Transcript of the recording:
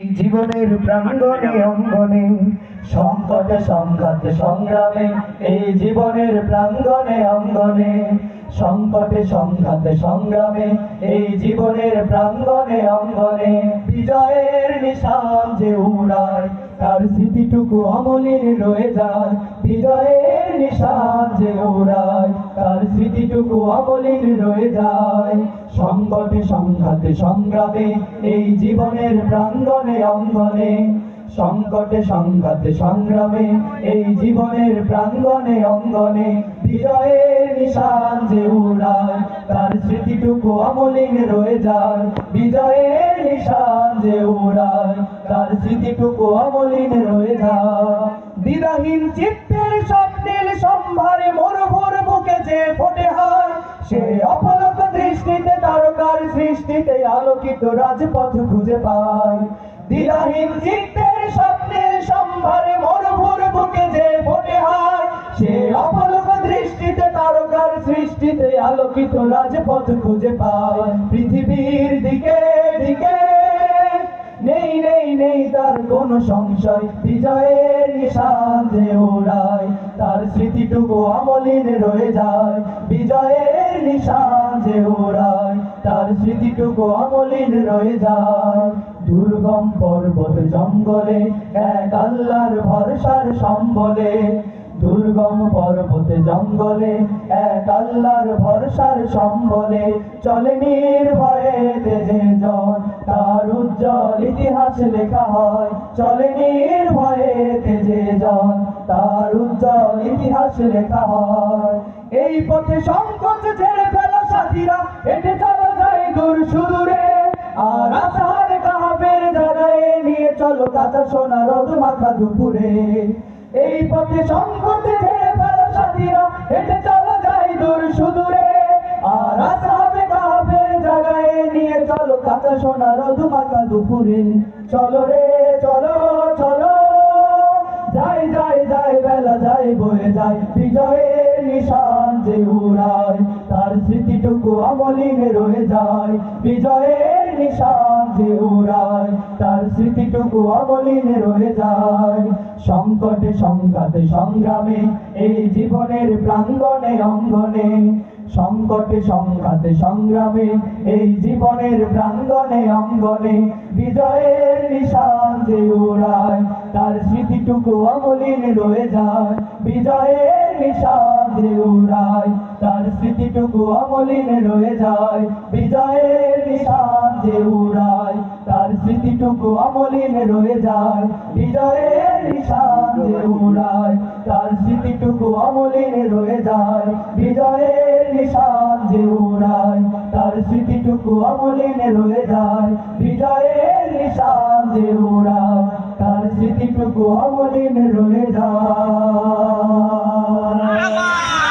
জীবনের প্রাঙ্গণে অঙ্গনে সংকটে সংঘাতে সংগ্রামে, এই জীবনের প্রাঙ্গণে অঙ্গনে সংকটে সংঘাতে সংগ্রামে, এই জীবনের প্রাঙ্গণে অঙ্গনে বিজয়ের নিশান যে উড়ায় তার স্মৃতিটুকু অমলিন রয়ে যায়। বিজয়ের নিশান যে উড়ায় তার স্মৃতিটুকু অমলিন রয়ে যায়। সংকটে সংঘাতে সংগ্রামে, এই জীবনের প্রাঙ্গণে অঙ্গনে সংকটে সংঘাতে সংগ্রামে, এই জীবনের প্রাঙ্গণে অঙ্গনে বিজয়ের নিশান যে উড়ায় তার স্মৃতিটুকু অমলিন রয়ে যায়। বিজয়ের নিশান যে উড়ায় তার স্মৃতিটুকু অমলিন রয়ে যায়। দ্বিধাহীন চিত্তের স্বপ্নের সম্ভারে মরুভূর বুকে যে ফোটে হয়, সে অপলক দৃষ্টিতে তারকার সৃষ্টিতে আলোকিত রাজপথ খুঁজে পায়। দ্বিধাহীন চিত্তের স্বপ্নের সম্ভারে মরুভূর বুকে যে ফোটে হয়, সে অপলক দৃষ্টিতে তারকার সৃষ্টিতে আলোকিত রাজপথ খুঁজে পায়। পৃথিবীর দিকে দিকে নেই নেই নেই তার কোনো সংশয়, বিজয়ের নিশান যে ওড়ায় তার স্মৃতিটুকু অমলিন রয়ে যায়। বিজয়ের নিশান যে ওড়ায় তার স্মৃতিটুকু অমলিন রয়ে যায়। দুর্গম পর্বত জঙ্গলে এক আল্লাহর ভরসার সম্বলে, দুর্গম পর্বত জঙ্গলে এক আল্লাহর ভরসার সম্বলে চলে নির্ভয়ে তেজে জন, তার উজ্জ্বল ইতিহাস লেখা হয়। চলে নির্ভয়ে তেজে জন, তার উজ্জ্বল ইতিহাস লেখা হয়। এই পথে সংকোচ ছেড়ে ফেলা সাথীরা হেঁটে চলা যায় দূর সুদূরে, আর আশার কাহাবের জায়গায় নিয়ে চলো কাঁচা সোনা রোদ মাখা দুপুরে। এই পথে সংকোচ ছেড়ে ফেলা সাথীরা হেঁটে চলা যায় দূর সুদূরে, আর আশার কাহাবের জায়গায় নিয়ে চলো কাঁচা সোনা রোদ মাখা দুপুরে। চলো রে চলো চলো, যাই যাই যাই বেলা যাই বয়ে যায়, বিজয়ের নিশান যে উড়ায় তার স্মৃতিটুকু অমলিন রয়ে যায়। বিজয়ের নিশান যে উড়ায় তার স্মৃতিটুকু অমলিন রয়ে যায়। সংকটে সংঘাতে সংগ্রামে, এই জীবনের প্রাঙ্গণে অঙ্গনে সংকটে সংঘাতে সংগ্রামে, এই জীবনের প্রাঙ্গণে অঙ্গনে বিজয়ের নিশান যে উড়ায় তার স্মৃতিটুকু অমলিন রয়ে যায়। বিজয়ের নিশান যে উড়ায় তার স্মৃতিটুকু অমলিন রয়ে যায়। বিজয়ের নিশান যে উড়ায় তার স্মৃতিটুকু অমলিন রয়ে যায়। বিজয়ের নিশান যে উড়ায় তার স্মৃতিটুকু অমলিন রয়ে যায়। বিজয়ের নিশান যে উড়ায় তার স্মৃতিটুকু অমলিন রয়ে যায়। বিজয়ের নিশান যে উড়ায় তার স্মৃতিটুকু অমলিন রয়ে যায়।